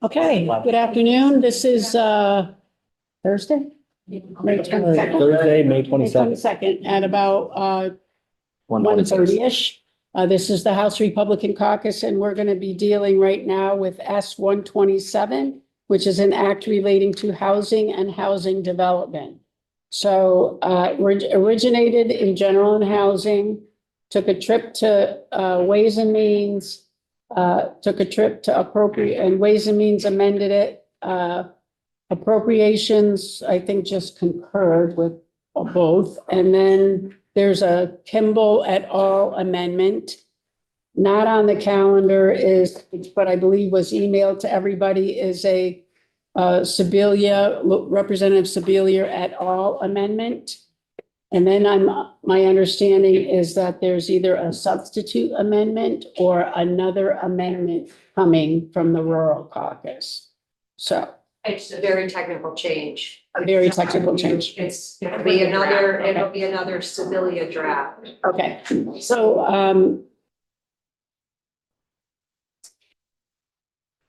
Okay, good afternoon. This is Thursday? May 22nd. Thursday, May May 22nd. 22nd at about 1:30-ish. This is the House Republican Caucus, and we're going to be dealing right now with S-127, which is an act relating to housing and housing development. So originated in general and housing, took a trip to Ways and Means, took a trip to appropriate, and Ways and Means amended it. Appropriations, I think, just concurred with both. And then there's a Kimball et al. Amendment. Not on the calendar is, but I believe was emailed to everybody, is a Sibilia, Representative Sibilia et al. Amendment. And then my understanding is that there's either a substitute amendment or another amendment coming from the rural caucus. So It's a very technical change. a very technical change. It'll be another Sibilia draft. Okay, so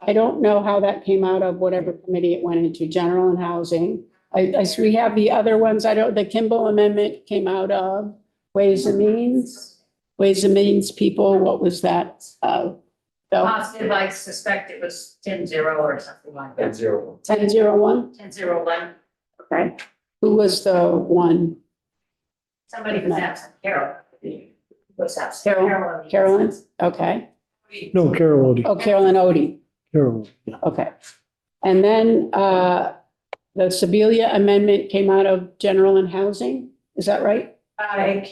I don't know how that came out of whatever committee it went into, general and housing. We have the other ones. The Kimball Amendment came out of Ways and Means. Ways and Means people, what was that? Bill? Positive, I suspect it was 10-0 or something like that. 10-0. 1001? 10-0-1. Okay. Who was the one? Somebody was absent, Carol. Was absent. Carolyn? Okay. No, Carol Odie. Oh, Carolyn Odie. Carol, yeah. Okay. And then the Sibilia Amendment came out of general and housing. Is that right?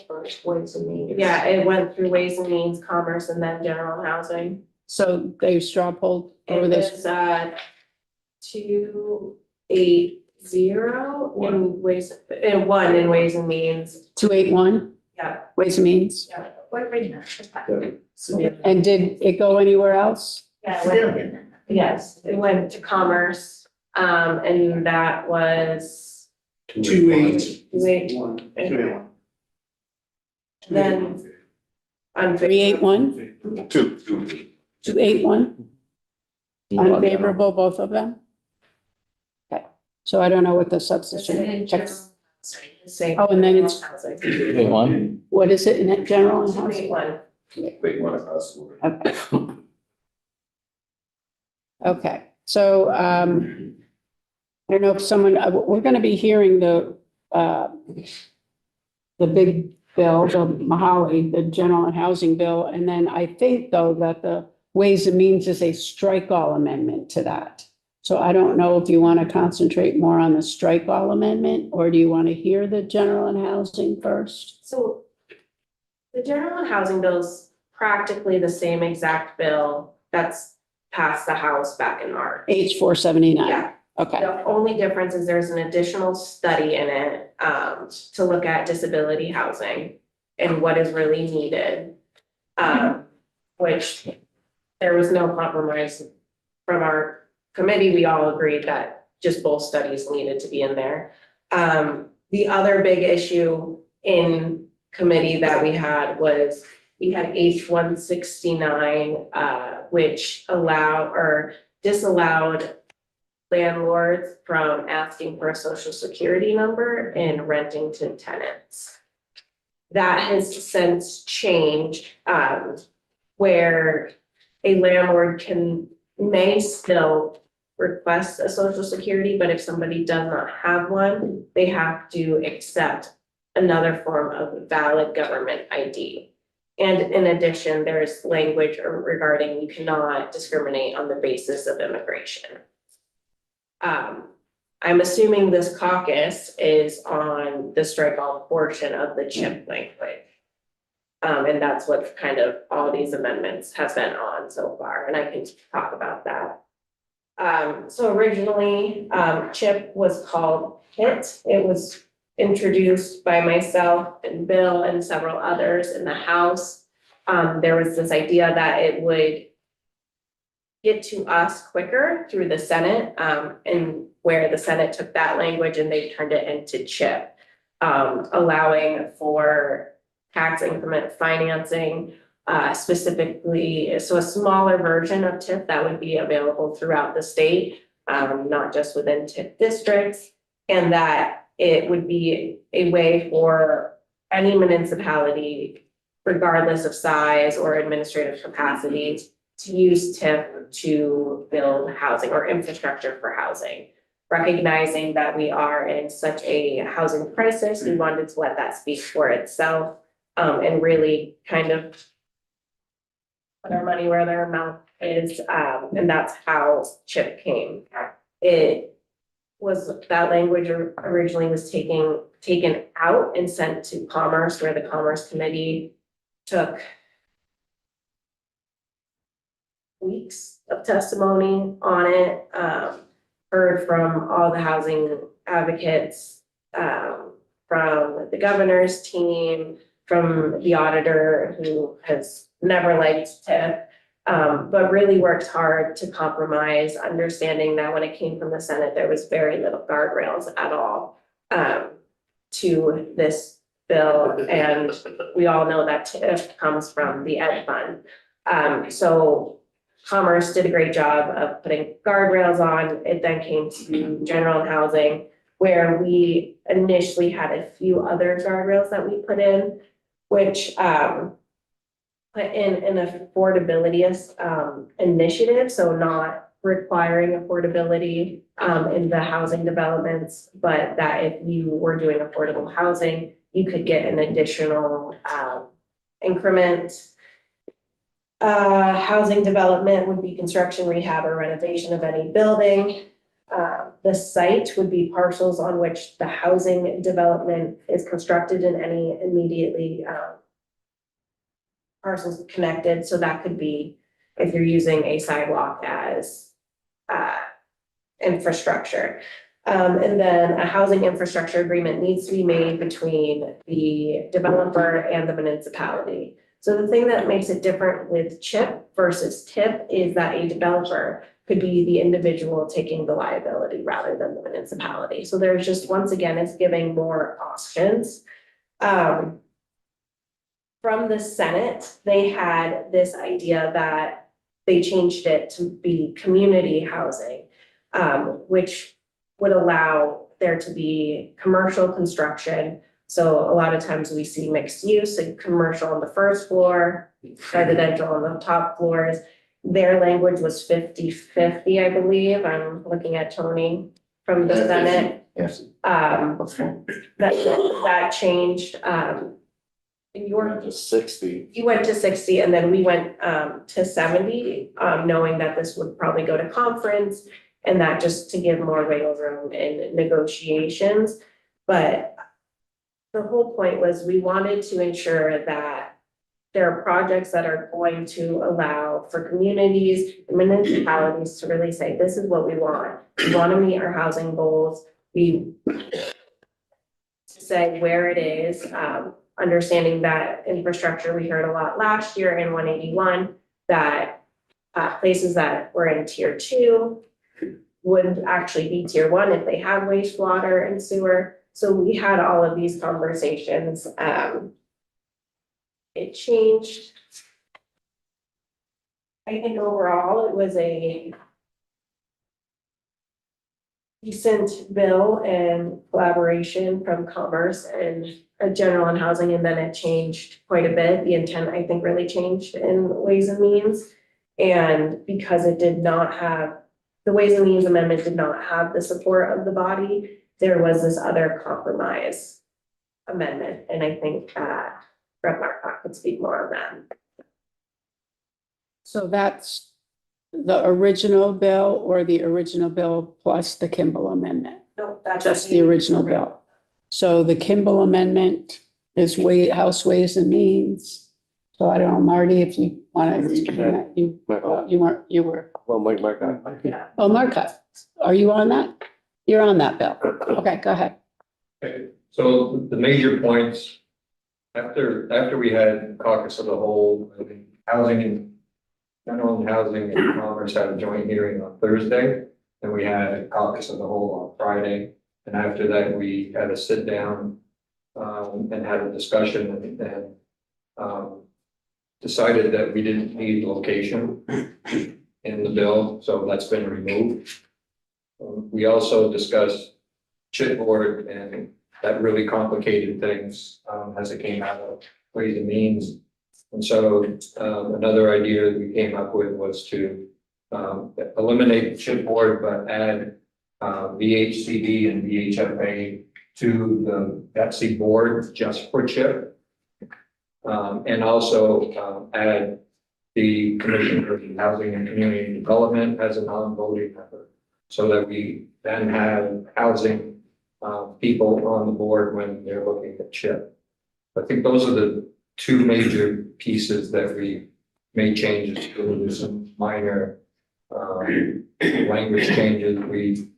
First Ways and Means. Yeah, it went through Ways and Means, Commerce, and then General Housing. So they straw polled over It this. was 280 in Ways, and 1 in Ways and Means. 281, Yeah. Ways and Means. Yeah. What reading? And did it go anywhere else? Civilian. Yes, it went to Commerce, and that was 281. then. 381, 281, unfavorable, both of them? Okay, so I don't know what the substitute. Same. Oh, and then it's- Wait, one? What is it in that general and housing? 281. Okay. Okay, so I don't know if someone, we're going to be hearing the big bill, the Mahali, the general and housing bill. And then I think, though, that the Ways and Means is a strike all amendment to that. So I don't know if you want to concentrate more on the strike all amendment, or do you want to hear the general and housing first? So the General and Housing Bill is practically the same exact bill that's passed the House back in March. H 479. Yeah. Okay, The only difference is there's an additional study in it to look at disability housing and what is really needed. Which there was no compromise from our committee. We all agreed that just both studies needed to be in there. The other big issue in committee that we had was we had H 169, which disallowed landlords from asking for a social security number and renting to tenants. That has since changed, where a landlord may still request a social security, but if somebody does not have one, they have to accept another form of valid government ID. And in addition, there's language regarding you cannot discriminate on the basis of immigration. I'm assuming this caucus is on the strike all portion of the CHIP language. And that's what kind of all these amendments have been on so far, and I can talk about that. So originally, CHIP was called HIT. It was introduced by myself and Bill and several others in the House. There was this idea that it would get to us quicker through the Senate, and where the Senate took that language and they turned it into CHIP, allowing for tax increment financing specifically, so a smaller version of TIF that would be available throughout the state, not just within TIF districts. And that it would be a way for any municipality, regardless of size or administrative capacity, to use TIF to build housing or infrastructure for housing. Recognizing that we are in such a housing crisis, we wanted to let that speak for itself, and really kind of put our money where their mouth is, and that's how CHIP came. It was, that language originally was taken out and sent to Commerce, where the Commerce Committee took weeks of testimony on it, heard from all the housing advocates, from the governor's team, from the auditor who has never liked TIF, but really worked hard to compromise, understanding that when it came from the Senate, there was very little guardrails at all to this bill. And we all know that TIF comes from the Ed Fund. So Commerce did a great job of putting guardrails on. It then came to general housing, where we initially had a few other guardrails that we put in, which put in an affordability initiative, so not requiring affordability in the housing developments, but that if you were doing affordable housing, you could get an additional increment. Housing development would be construction, rehab, or renovation of any building. The site would be parcels on which the housing development is constructed and any immediately parcels connected. So that could be if you're using a sidewalk as infrastructure. And then a housing infrastructure agreement needs to be made between the developer and the municipality. So the thing that makes it different with CHIP versus TIP is that a developer could be the individual taking the liability rather than the municipality. So there's just, once again, it's giving more options. From the Senate, they had this idea that they changed it to be community housing, which would allow there to be commercial construction. So a lot of times we see mixed use and commercial on the first floor, residential on the top floors. Their language was 50-50, I believe. I'm looking at Tony from the Senate. Yes. That changed. You're 60. You went to 60 and then we went to 70, knowing that this would probably go to conference and that just to give more wiggle room in negotiations. But the whole point was we wanted to ensure that there are projects that are going to allow for communities and municipalities to really say, this is what we want. We want to meet our housing goals. We say where it is, understanding that infrastructure, we heard a lot last year in 181, that places that were in tier 2 would actually be tier 1 if they have wastewater and sewer. So we had all of these conversations. It changed. I think overall it was a decent bill and collaboration from Commerce and general and housing, and then it changed quite a bit. The intent, I think, really changed in Ways and Means. And because it did not have, the Ways and Means Amendment did not have the support of the body, there was this other compromise amendment, and I think Brett Marcotte could speak more on that. So that's the original bill or the original bill plus the Kimball Amendment? No, that's Just the original bill. So the Kimball Amendment is House Ways and Means. So I don't know, Marty, if you want to explain that, you were. Well, Mark. Yeah. Oh, Marcotte, are you on that? You're on that bill. Okay, go ahead. Okay, so the major points, after we had caucus of the whole, I think housing and general housing and Commerce had a joint hearing on Thursday. And we had caucus of the whole on Friday. And after that, we had a sit down and had a discussion and decided that we didn't need location in the bill, so that's been removed. We also discussed chipboard, and that really complicated things, as it came out of Ways and Means. And so, another idea that we came up with was to, eliminate chipboard, but add, VHCD and VHFA to the Betsy board just for chip. And also, add the Commissioner of Housing and Community Development as a non-voting member, so that we then have housing, people on the board when they're looking at chip. I think those are the two major pieces that we made changes to. There's some minor, language changes.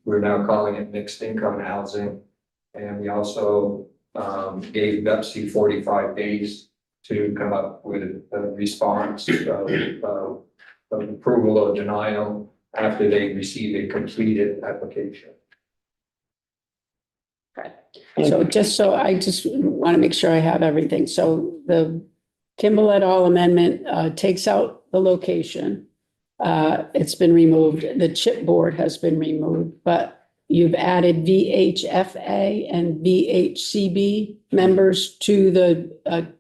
We're now calling it mixed income housing. And we also, gave Betsy 45 days to come up with a response of approval or denial after they receive a completed application. So I just want to make sure I have everything. So the Kimball et al. Amendment takes out the location. It's been removed. The chipboard has been removed, but you've added VHFA and VHCB members to the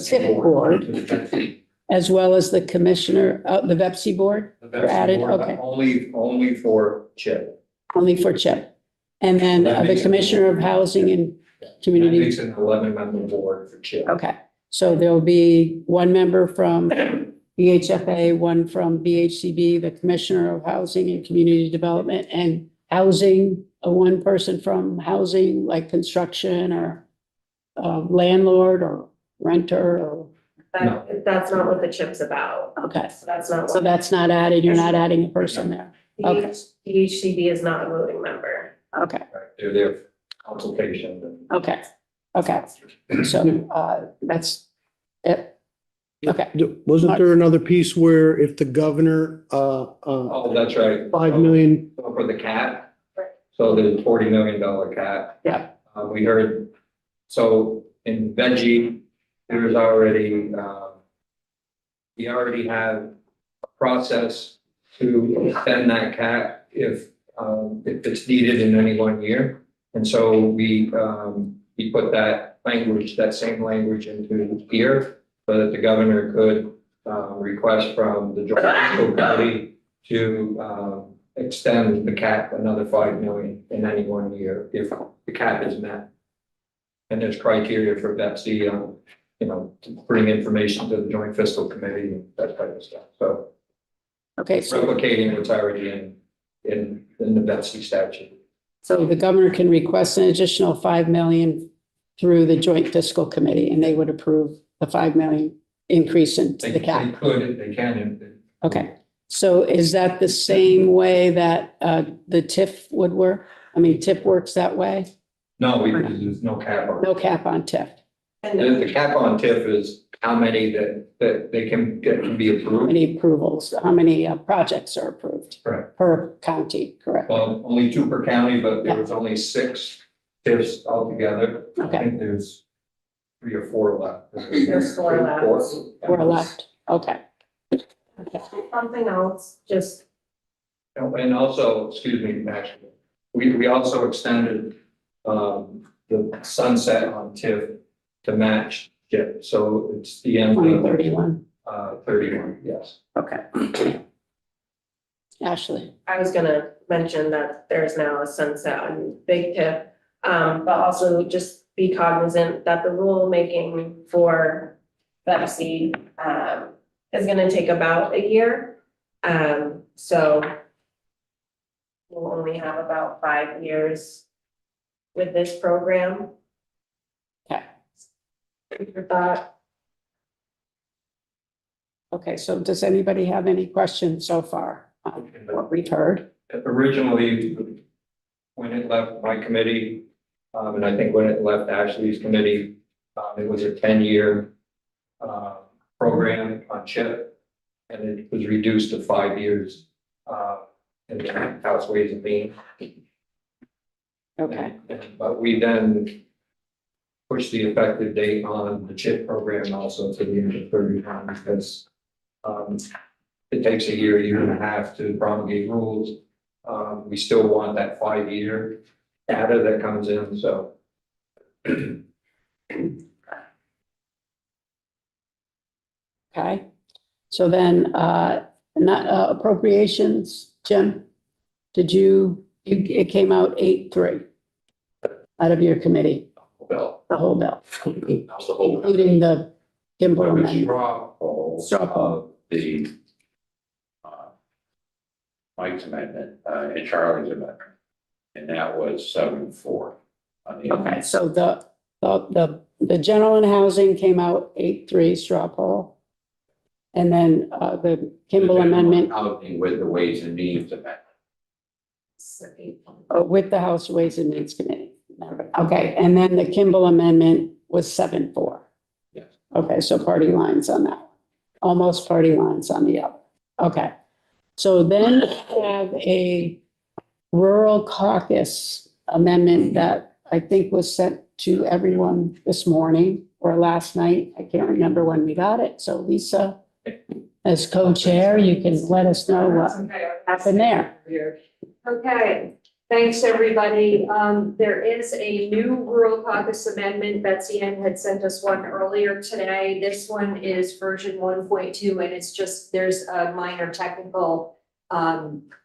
tip board, as well as the commissioner, the VEPC board, The Betsy added, board, okay. Only for chip. only for chip. And then That the makes it- commissioner of housing and That community. makes an 11-member board for chip. Okay, so there'll be one member from VHFA, one from VHCB, the Commissioner of Housing and Community Development, and housing, one person from housing, like construction or landlord or renter or, That's not what the chip's about. okay. So that's not. So that's not added, you're not adding a person there. okay. The HCB is not a voting member. Okay, Right, they're there for consultation. okay, okay. So that's it. Okay, Wasn't there another piece where if the governor, Oh, that's right. 5 million, So for the cap, so the $40 million cap. Yeah. We heard, so in veggie, there's already, we already have a process to extend that cap if it's needed in any one year. And so we put that language, that same language into here, so that the governor could request from the joint fiscal committee to extend the cap another 5 million in any one year if the cap is met. And there's criteria for Betsy, to bring information to the joint fiscal committee and that type of stuff. So okay, so replicating what's already in the Betsy statute. the governor can request an additional 5 million through the joint fiscal committee, and they would approve the 5 million increase into They the cap. they can. Okay, so is that the same way that the TIF would work? I mean, TIF works that way? No, there's no cap on it. No cap on TIF. The cap on TIF is how many that they can be How approved. many approvals, how many projects are approved Correct. per county, correct? Well, only 2 per county, but there was only 6 TIFs altogether. I Okay, think there's 3 or 4 left. There's 4 left. we're left, okay. Okay. Something else, just, And also, excuse me, actually, we also extended the sunset on TIF to match JIP. So it's the end of 2031, 31, yes. okay. Ashley, I was gonna mention that there's now a sunset on big tip. But also just be cognizant that the rulemaking for Betsy is gonna take about a year. So we'll only have about 5 years with this program. Okay. For that. okay, so does anybody have any questions so far on what we've heard? Originally, when it left my committee, and I think when it left Ashley's committee, it was a 10-year program on CHIP, and it was reduced to 5 years in the House Ways and Means. Okay, But we then push the effective date on the CHIP program also to the end of 31 because it takes a year and a half to promulgate rules. We still want that 5-year data that comes in, so. Okay, so then, not appropriations, Jim? It came out 8-3 out of your committee, Well, the whole bill, that was the whole. including the Kimball The amendment. straw poll Straw poll. of the Mike's amendment, and Charlie's amendment. And that was 7-4 on the. Okay, so the general and housing came out 8-3 straw poll. And then, the Kimball amendment, Housing with the Ways and Means amendment. with the House Ways and Means Committee. Okay, and then the Kimball amendment was 7-4. Yes. Okay, so party lines on that, almost party lines on the other. Okay, so then we have a rural caucus amendment that I think was sent to everyone this morning or last night. I can't remember when we got it. So Lisa, as co-chair, you can let us know what happened there. Okay, thanks, everybody. There is a new rural caucus amendment. Betsy Ann had sent us one earlier today. This one is version 1.2, and it's just, there's a minor technical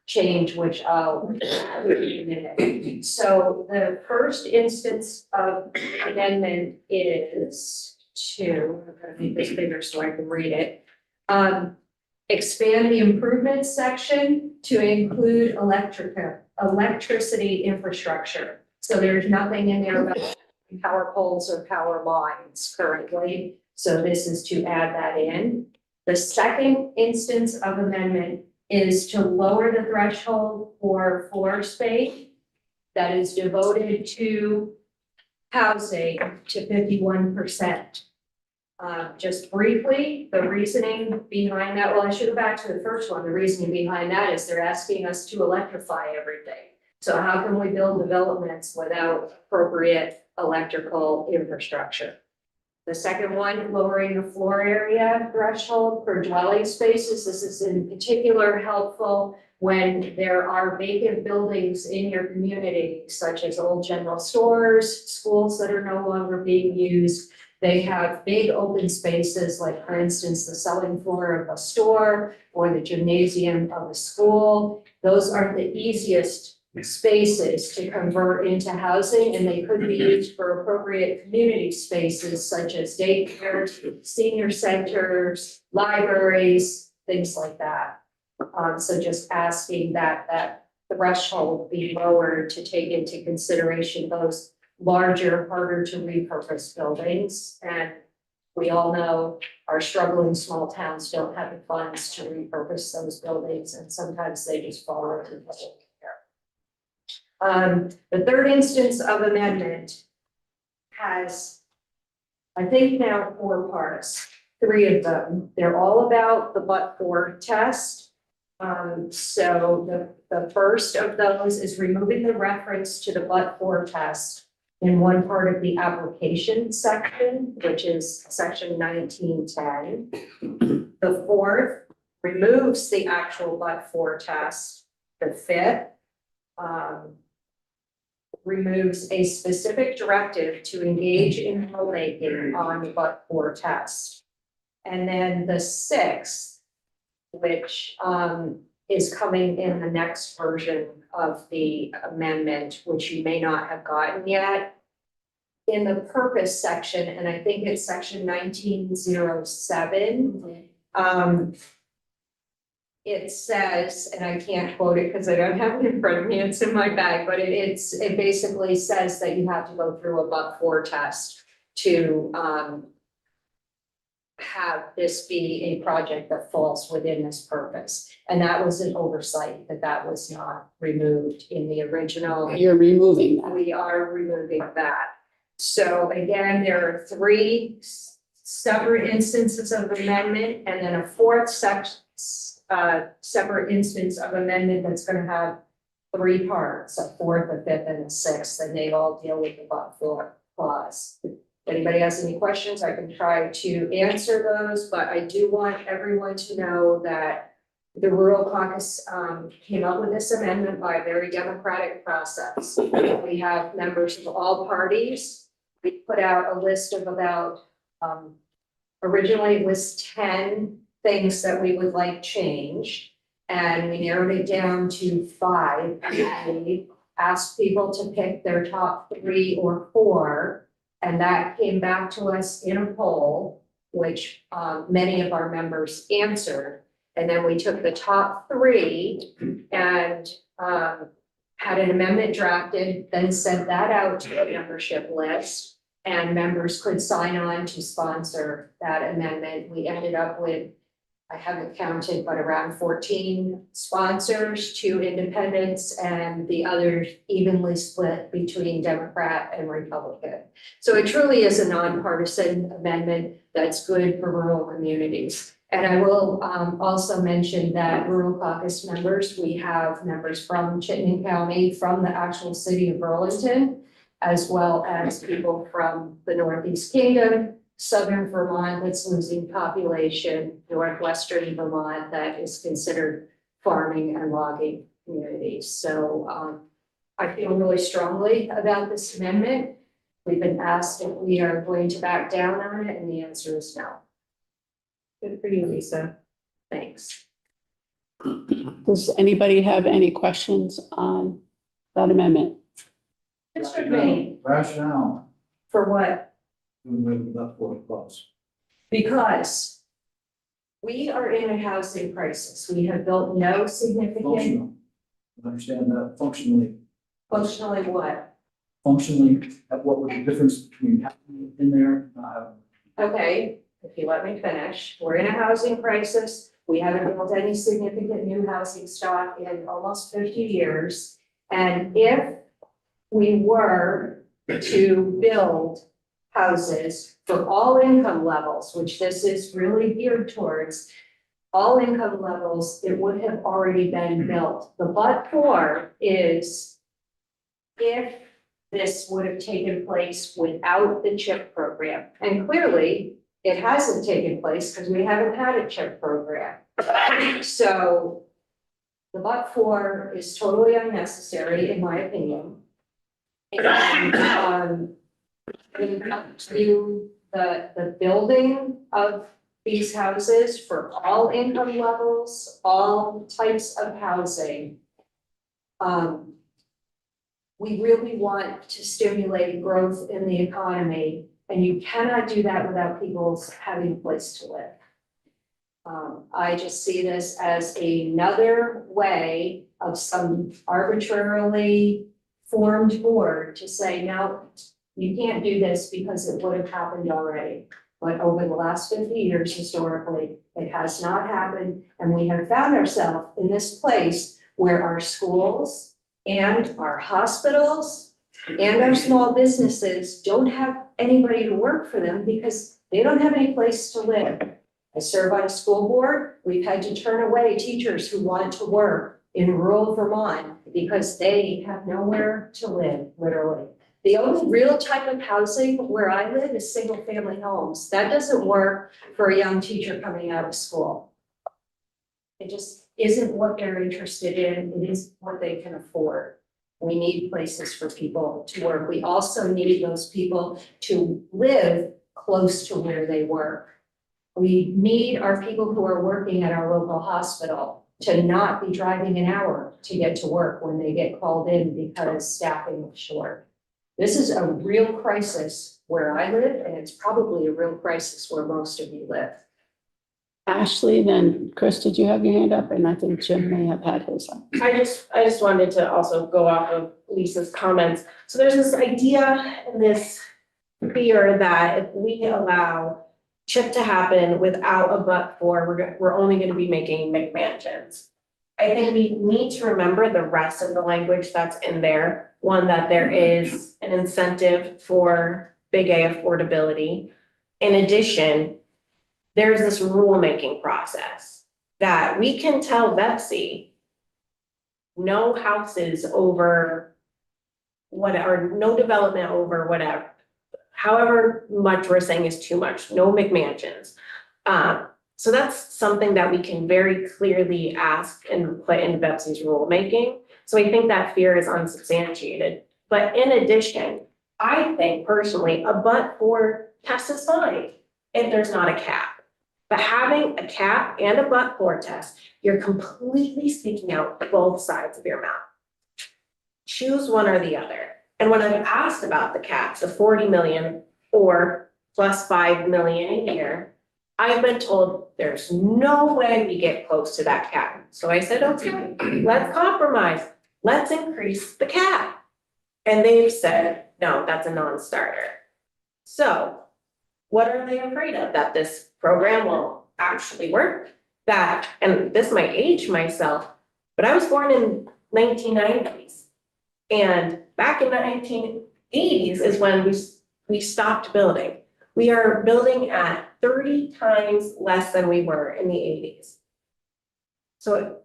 change, which I'll in a minute. So the first instance of amendment is to, I'm gonna make this bigger so I can read it. Expand the improvements section to include electricity infrastructure. So there's nothing in there about power poles or power lines currently. So this is to add that in. The second instance of amendment is to lower the threshold for floor space that is devoted to housing to 51%. Just briefly, the reasoning behind that, well, I should go back to the first one. The reasoning behind that is they're asking us to electrify everything. So how can we build developments without appropriate electrical infrastructure? The second one, lowering the floor area threshold for dwelling spaces. This is in particular helpful when there are vacant buildings in your community, such as old general stores, schools that are no longer being used. They have big open spaces, like for instance, the selling floor of a store or the gymnasium of a school. Those are the easiest spaces to convert into housing, and they could be used for appropriate community spaces such as daycares, senior centers, libraries, things like that. So just asking that threshold be lowered to take into consideration those larger, harder to repurpose buildings. And we all know our struggling small towns don't have the funds to repurpose those buildings, and sometimes they just fall into the hole. The third instance of amendment has, I think now 4 parts, 3 of them. They're all about the but-for test. So the first of those is removing the reference to the but-for test in one part of the application section, which is section 1910. The fourth removes the actual but-for test. The fifth removes a specific directive to engage in rulemaking on the but-for test. And then the sixth, which is coming in the next version of the amendment, which you may not have gotten yet. In the purpose section, and I think it's section 1907, it says, and I can't quote it because I don't have it in front of me, it's in my bag, but it basically says that you have to go through a but-for test to have this be a project that falls within this purpose. And that was an oversight that was not removed in the original. You're removing that. We are removing that. So again, there are 3 separate instances of amendment, and then a 4th separate instance of amendment that's going to have 3 parts, a 4th, a 5th, and a 6th, and they all deal with the but-for clause. If anybody has any questions, I can try to answer those, but I do want everyone to know that the rural caucus came up with this amendment by a very democratic process. We have members of all parties. We put out a list of about, originally it was 10 things that we would like changed. And we narrowed it down to 5. We asked people to pick their top 3 or 4. And that came back to us in a poll, which many of our members answered. And then we took the top 3 and had an amendment drafted, then sent that out to the membership list. And members could sign on to sponsor that amendment. We ended up with, I haven't counted, but around 14 sponsors, 2 independents, and the others evenly split between Democrat and Republican. So it truly is a nonpartisan amendment that's good for rural communities. And I will also mention that rural caucus members, we have members from Chittenden County, from the actual city of Burlington, as well as people from the Northeast Kingdom, Southern Vermont that's losing population, Northwestern Vermont that is considered farming and logging communities. So I feel really strongly about this amendment. We've been asked if we are going to back down on it, and the answer is no. Good for you, Lisa. Thanks. Does anybody have any questions on that amendment? Mr. Maine, Rationale, for what? with that for clause. Because we are in a housing crisis. We have built no significant, Functional. I understand that functionally, functionally what? functionally, what was the difference between having it in there and not having it? Okay, if you let me finish, we're in a housing crisis. We haven't built any significant new housing stock in almost 50 years. And if we were to build houses for all income levels, which this is really geared towards, all income levels, it would have already been built. The but for is if this would have taken place without the CHIP program. And clearly, it hasn't taken place because we haven't had a CHIP program. So the but for is totally unnecessary, in my opinion. And when it comes to the building of these houses for all income levels, all types of housing, we really want to stimulate growth in the economy, and you cannot do that without people having a place to live. I just see this as another way of some arbitrarily formed board to say, no, you can't do this because it would have happened already. But over the last 50 years, historically, it has not happened. And we have found ourselves in this place where our schools and our hospitals and our small businesses don't have anybody to work for them because they don't have any place to live. I serve on a school board. We've had to turn away teachers who want to work in rural Vermont because they have nowhere to live, literally. The only real type of housing where I live is single family homes. That doesn't work for a young teacher coming out of school. It just isn't what they're interested in. It is what they can afford. We need places for people to work. We also need those people to live close to where they work. We need our people who are working at our local hospital to not be driving an hour to get to work when they get called in because staffing is short. This is a real crisis where I live, and it's probably a real crisis where most of you live. Ashley, then Chris, did you have your hand up? And I think Jim may have had his up. I just wanted to also go off of Lisa's comments. So there's this idea and this fear that if we allow CHIP to happen without a but for, we're only going to be making McMansions. I think we need to remember the rest of the language that's in there. One, that there is an incentive for big A affordability. In addition, there's this rulemaking process that we can tell Betsy no houses over what, or no development over whatever, however much we're saying is too much, no McMansions. So that's something that we can very clearly ask and put in Betsy's rulemaking. So I think that fear is unsubstantiated. But in addition, I think personally, a but-for test is fine if there's not a cap. But having a cap and a but-for test, you're completely speaking out both sides of your mouth. Choose one or the other. And when I've asked about the cap, the 40 million or plus 5 million a year, I've been told there's no way we get close to that cap. So I said, okay, let's compromise. Let's increase the cap. And they've said, no, that's a non-starter. So what are they afraid of? That this program will actually work? That, and this might age myself, but I was born in 1990s. And back in the 1980s is when we stopped building. We are building at 30 times less than we were in the 80s. So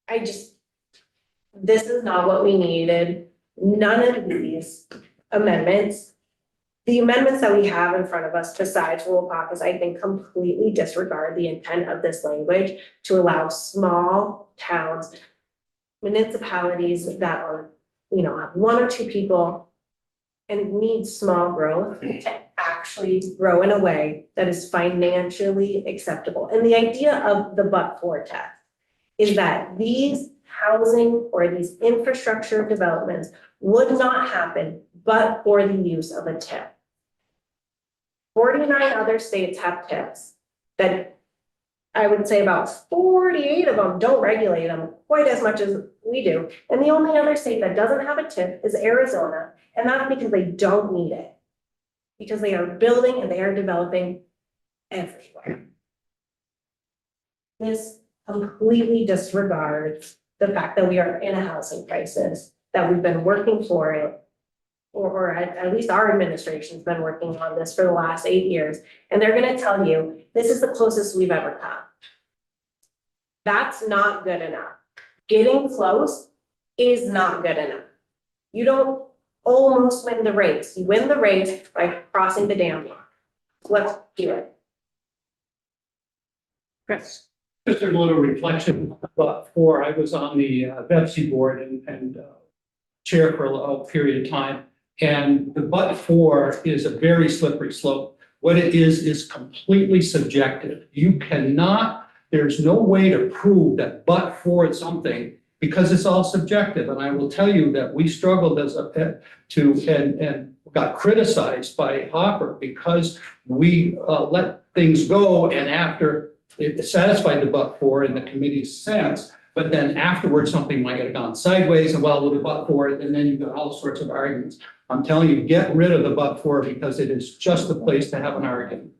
this is not what we needed. None of these amendments, the amendments that we have in front of us besides rural caucus, I think completely disregard the intent of this language to allow small towns, municipalities that are, have 1 or 2 people and need small growth to actually grow in a way that is financially acceptable. And the idea of the but-for test is that these housing or these infrastructure developments would not happen but for the use of a TIF. 49 other states have TIFs that I would say about 48 of them don't regulate them quite as much as we do. And the only other state that doesn't have a TIF is Arizona. And that's because they don't need it. Because they are building and they are developing everywhere. This completely disregards the fact that we are in a housing crisis, that we've been working for it, or at least our administration's been working on this for the last 8 years. And they're gonna tell you, this is the closest we've ever come. That's not good enough. Getting close is not good enough. You don't almost win the race. You win the race by crossing the dam line. Let's do it. Chris. Just a little reflection, but I was on the Betsy board and chair for a period of time. And the but-for is a very slippery slope. What it is completely subjective. You cannot, there's no way to prove that but-for something because it's all subjective. And I will tell you that we struggled as a pet and got criticized by Hopper because we let things go and after it satisfied the but-for in the committee's sense, but then afterwards something might have gone sideways and well, with the but-for it, and then you've got all sorts of arguments. I'm telling you, get rid of the but-for because it is just the place to have an argument.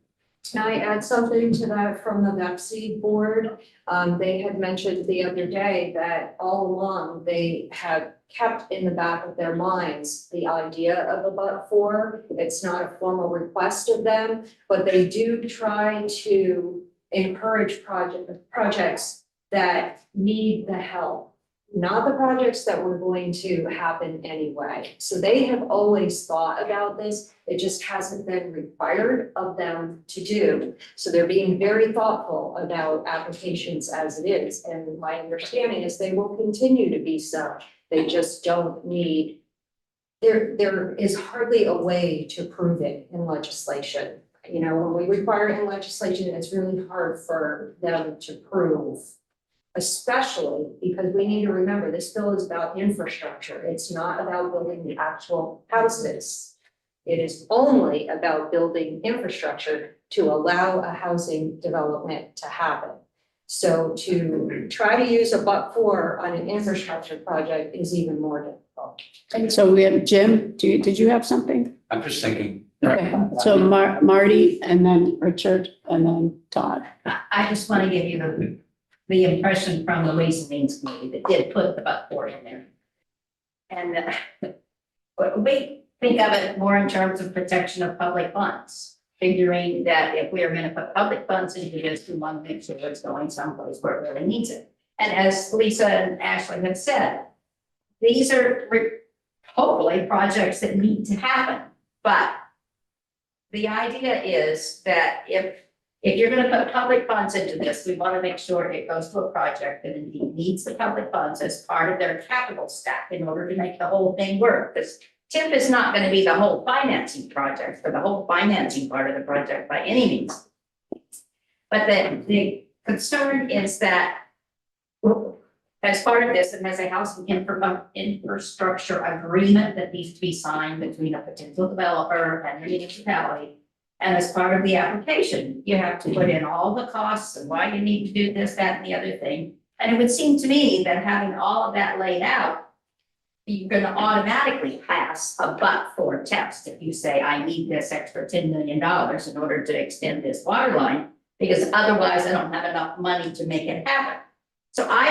Can I add something to that from the Betsy board? They had mentioned the other day that all along they have kept in the back of their minds the idea of a but-for. It's not a formal request of them, but they do try to encourage projects that need the help, not the projects that were going to happen anyway. So they have always thought about this. It just hasn't been required of them to do. So they're being very thoughtful about applications as it is. And my understanding is they will continue to be so. They just don't need, there is hardly a way to prove it in legislation. You know, when we require it in legislation, it's really hard for them to prove. Especially because we need to remember this bill is about infrastructure. It's not about building the actual houses. It is only about building infrastructure to allow a housing development to happen. So to try to use a but-for on an infrastructure project is even more difficult. And so we have Jim, did you have something? I'm just thinking. Okay, so Marty and then Richard and then Todd. I just want to give you the impression from the Ways and Means Committee that did put the but-for in there. And we think of it more in terms of protection of public funds, figuring that if we are going to put public funds into this, we want to make sure it's going someplace where it really needs it. And as Lisa and Ashley have said, these are hopefully projects that need to happen. But the idea is that if you're gonna put public funds into this, we wanna make sure it goes to a project that indeed needs the public funds as part of their capital stack in order to make the whole thing work. Because TIP is not gonna be the whole financing project or the whole financing part of the project by any means. But the concern is that as part of this, it has a housing infrastructure agreement that needs to be signed between a potential developer and the municipality. And as part of the application, you have to put in all the costs and why you need to do this, that, and the other thing. And it would seem to me that having all of that laid out, you're gonna automatically pass a but-for test if you say, I need this extra $10 million in order to extend this water line, because otherwise I don't have enough money to make it happen. So I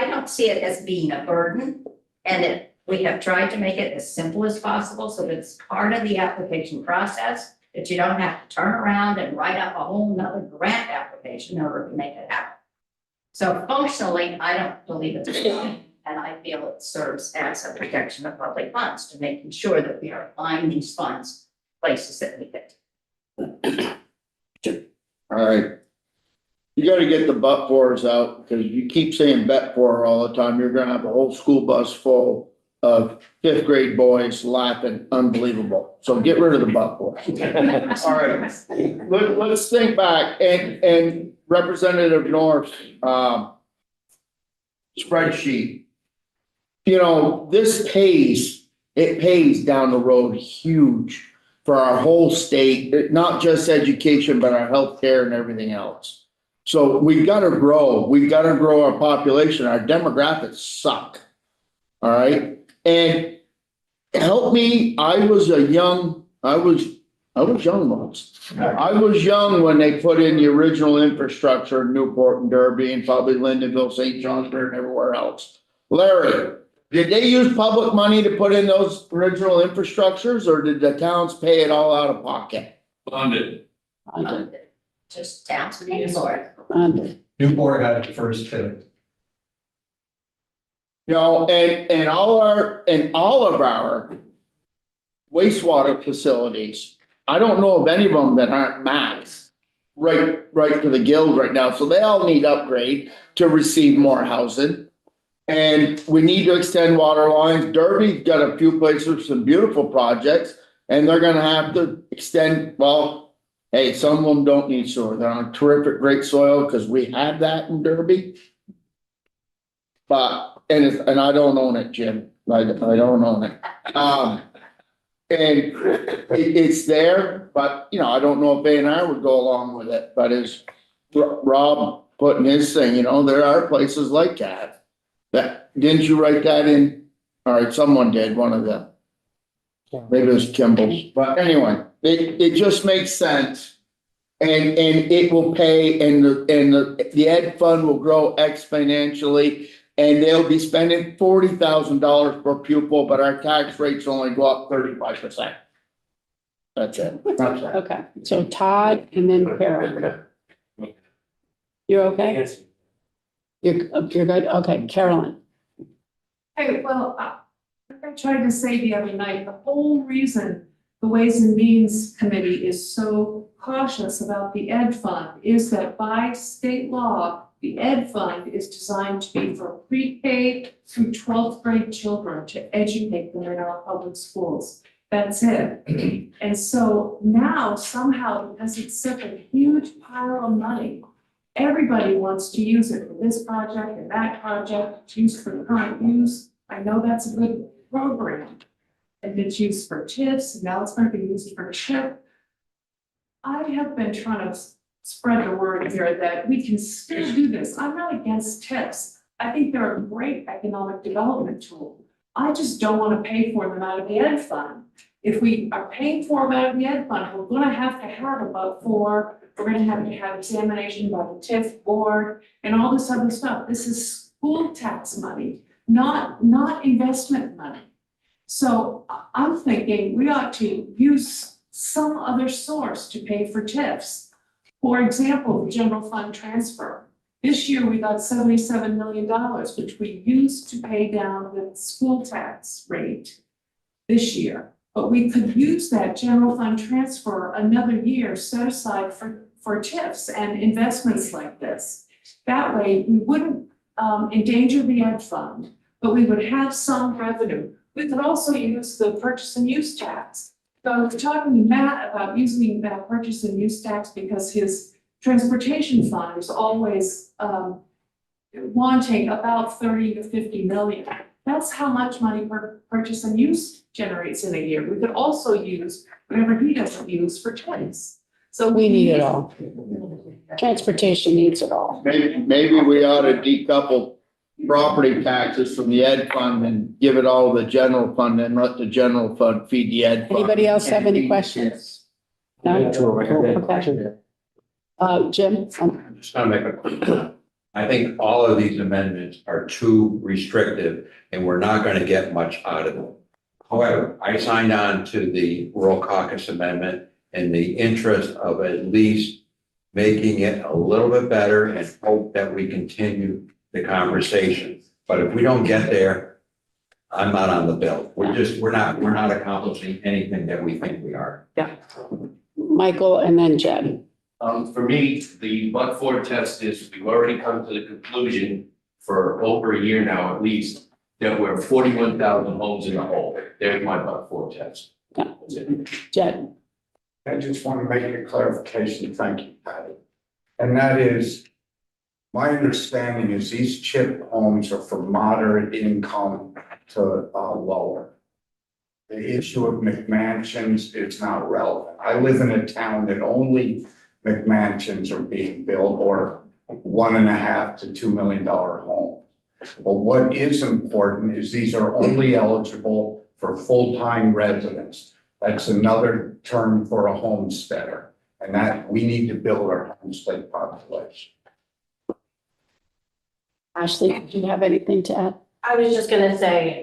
don't see it as being a burden, and we have tried to make it as simple as possible so that it's part of the application process, that you don't have to turn around and write up a whole nother grant application in order to make it happen. So functionally, I don't believe it's a problem, and I feel it serves as a protection of public funds to making sure that we are applying these funds places that we fit. All right. You gotta get the but-fors out, because you keep saying bet-for all the time, you're gonna have a whole school bus full of fifth grade boys laughing, unbelievable. So get rid of the but-for. All right, let's think back, and Representative North's, spreadsheet. You know, this it pays down the road huge for our whole state, not just education, but our healthcare and everything else. So we've got to grow. We've got to grow our population. Our demographics suck. All right. And help me. I was young once. I was young when they put in the original infrastructure in Newport and Derby and probably Lyndonville, St. Johnsbury and everywhere else. Larry, did they use public money to put in those original infrastructures, or did the towns pay it all out of pocket? Funded. Just towns paying for it. Newport had the first two. You know, and all of our wastewater facilities, I don't know of any of them that aren't max right to the guild right now. So they all need upgrade to receive more housing. And we need to extend water lines. Derby's got a few places with some beautiful projects, and they're gonna have to extend, well, hey, some of them don't need sewer. They're on terrific, great soil, because we had that in Derby. But, and I don't own it, Jim. I don't own it. And it's there, but, you know, I don't know if A&R would go along with it, but as Rob put in his thing, you know, there are places like that. Didn't you write that in? All right, someone did, one of them. Maybe it was Kimball's, but anyway, it just makes sense. And it will pay, and the ed fund will grow exponentially, and they'll be spending $40,000 per pupil, but our tax rates only go up 35%. That's it. Okay, so Todd and then Carol. You're okay? Yes. You're good? Okay, Carolyn. Hey, well, like I tried to say the other night, the whole reason the Ways and Means Committee is so cautious about the ed fund is that by state law, the ed fund is designed to be for pre-K through 12th grade children to educate them in our public schools. That's it. And so now somehow, because it's such a huge pile of money, everybody wants to use it for this project and that project, to use for current use. I know that's a good program. And it's used for TIFs, and now it's going to be used for CHIP. I have been trying to spread the word here that we can still do this. I'm not against TIFs. I think they're a great economic development tool. I just don't want to pay for them out of the ed fund. If we are paying for them out of the ed fund, we're going to have about 4. We're going to have examination by the TIF board and all this other stuff. This is school tax money, not investment money. So I'm thinking we ought to use some other source to pay for TIFs. For example, the general fund transfer. This year we got $77 million, which we used to pay down the school tax rate this year. But we could use that general fund transfer another year set aside for TIFs and investments like this. That way, we wouldn't endanger the ed fund, but we would have some revenue. We could also use the purchase and use tax. So I was talking to Matt about using that purchase and use tax because his transportation fund is always wanting about 30 to 50 million. That's how much money per purchase and use generates in a year. We could also use whatever he doesn't use for choice. So We need it all. Transportation needs it all. Maybe we ought to decouple property taxes from the ed fund and give it all to the general fund and let the general fund feed the ed fund. Anybody else have any questions? No? Okay. Jim? I'm just gonna make a quick point. I think all of these amendments are too restrictive and we're not gonna get much out of them. However, I signed on to the rural caucus amendment in the interest of at least making it a little bit better and hope that we continue the conversation. But if we don't get there, I'm not on the bill. We're not accomplishing anything that we think we are. Michael and then Jen. For me, the but-for test is we've already come to the conclusion for over a year now, at least, that we're 41,000 homes in the hole. There's my but-for test. That's it. Jen. I just want to make a clarification. Thank you, Patty. And that is, my understanding is these CHIP homes are for moderate income to lower. The issue of McMansions is not relevant. I live in a town that only McMansions are being built or $1.5 to $2 million homes. But what is important is these are only eligible for full-time residents. That's another term for a homesteader, and that we need to build our homestead population. Ashley, do you have anything to add? I was just gonna say,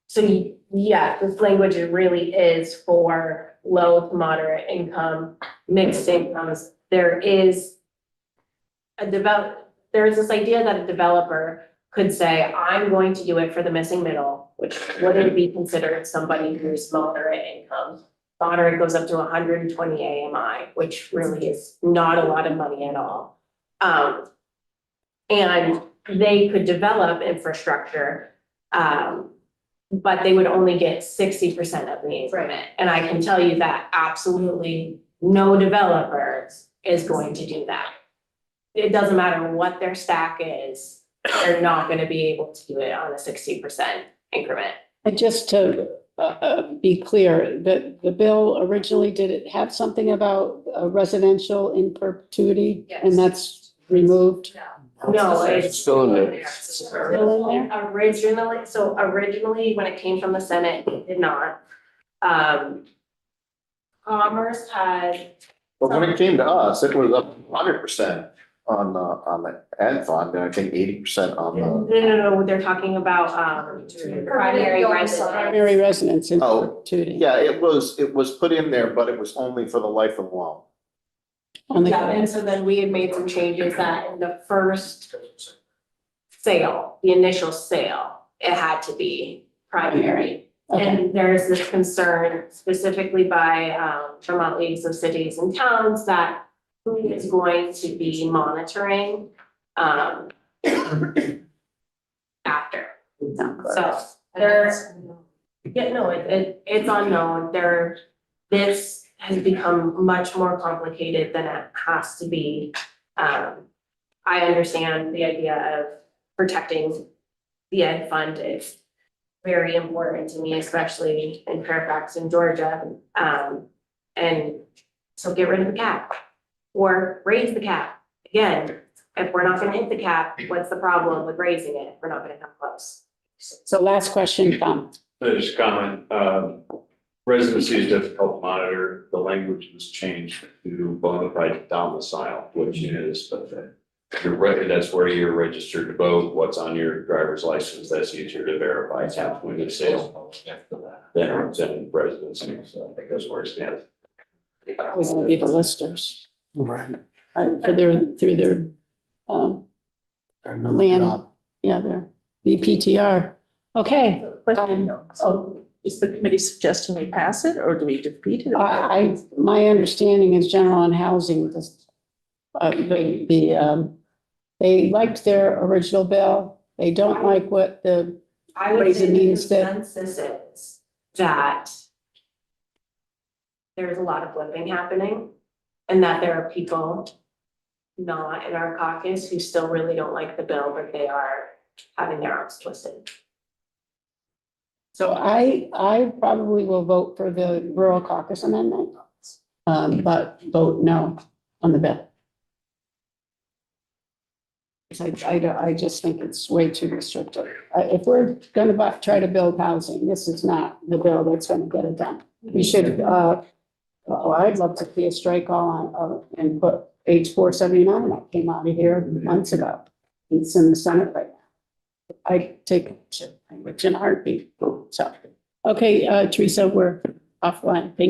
so yeah, this language really is for low to moderate income, mixed incomes. There is this idea that a developer could say, I'm going to do it for the missing middle, which wouldn't be considered somebody who's moderate income. Moderate goes up to 120 AMI, which really is not a lot of money at all. And they could develop infrastructure, but they would only get 60% of the increment. And I can tell you that absolutely no developer is going to do that. It doesn't matter what their stack is, they're not gonna be able to do it on a 60% increment. And just to be clear, the bill originally, did it have something about residential in perpetuity? Yes. And that's removed? No, it's Still in there. Still in there? Originally, when it came from the Senate, it did not. Commerce had, But when it came to us, it was up 100% on the ad fund, and I think 80% on the. no, they're talking about, primary residence. Primary residence in Oh, perpetuity. Yeah, it was put in there, but it was only for the life of the loan. Only Yeah, and so then we had made some changes that in the first sale, the initial sale, it had to be primary. Okay. And there's this concern specifically by Vermont Leagues of Cities and Towns that who is going to be monitoring after. So there's, it's unknown. This has become much more complicated than it has to be. I understand the idea of protecting the ed fund is very important to me, especially in Fairfax in Georgia. And so get rid of the cap or raise the cap. Again, if we're not gonna hit the cap, what's the problem with raising it? We're not gonna come close. So last question, Tom. Just comment, residency is difficult to monitor. The language was changed to bona fide domicile, which is, that's where you're registered to vote, what's on your driver's license, that's easier to verify. It's when the sale than residency, so I think that's where it stands. Was gonna be the listers, Right. through their, land, yeah, their BPTR. Okay. is the committee suggesting we pass it or do we defeat it? My understanding is general on housing, they liked their original bill. They don't like what the I would Ways say and the Means that- consensus is that there's a lot of flipping happening and that there are people not in our caucus who still really don't like the bill, but they are having their arms twisted. So I probably will vote for the rural caucus amendment, but vote no on the bill. I just think it's way too restrictive. If we're gonna try to build housing, this is not the bill that's gonna get it done. We should, I'd love to see a strike all on, and put H 479 that came out of here months ago. It's in the Senate right now. I take it in a heartbeat, so. Okay, Teresa, we're offline. Thank you.